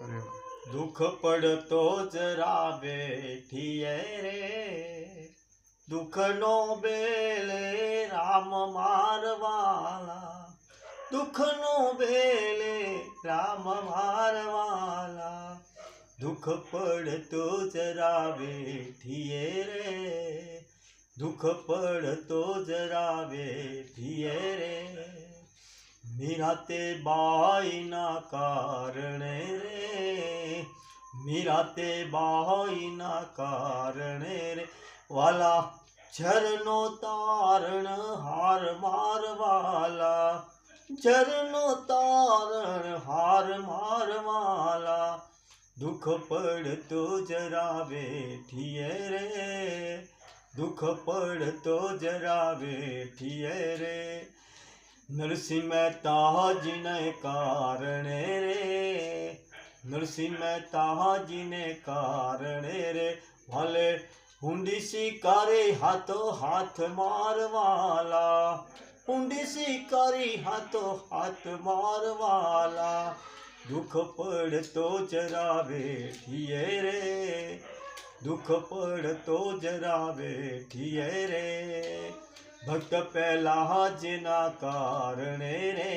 અરે વાહ. दुख पड़तो जरा बैठिए रे, दुख नो बेले राम मारवाला, दुख नो बेले राम मारवाला, दुख पड़तो जरा बैठिए रे, दुख पड़तो जरा बैठिए रे, मीरा ते बाई ना कारणे रे, मीरा ते बाई ना कारणे रे, वाला झरनो तारण हार मारवाला, झरनो तारण हार मारवाला, दुख पड़तो जरा बैठिए रे, दुख पड़तो जरा बैठिए रे, नरसिंह मेहता जी ने कारणे रे, नरसिंह मेहता जी ने कारणे रे, वाले हुंडी शिकारी हाथों हाथ मारवाला, हुंडी शिकारी हाथों हाथ मारवाला, दुख पड़तो जरा बैठिए रे, दुख पड़तो जरा बैठिए रे, भक्त प्रहलादजीना कारणे रे,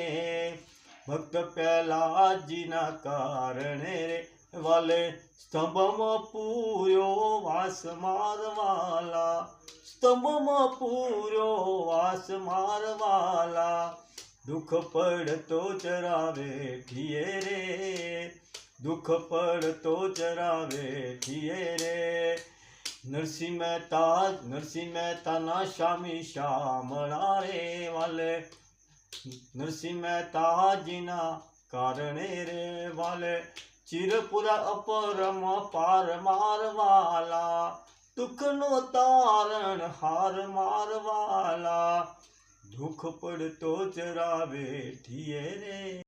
भक्त प्रहलादजीना कारणे रे, वाले स्तंभમાં પૂર્યો વાસ મારવાલા, स्तंभમાં પૂર્યો વાસ મારવાલા, दुख पड़तो जरा बैठिए रे, दुख पड़तो जरा बैठिए रे, नरसिंह मेहता ना श्यामी श्यामणा रे, वाले नरसिंह मेहता जी ना कारणे रे, वाले चिरपुरा अपरम पार मारवाला, दुख नो तारण हार मारवाला, दुख पड़तो जरा बैठिए रे।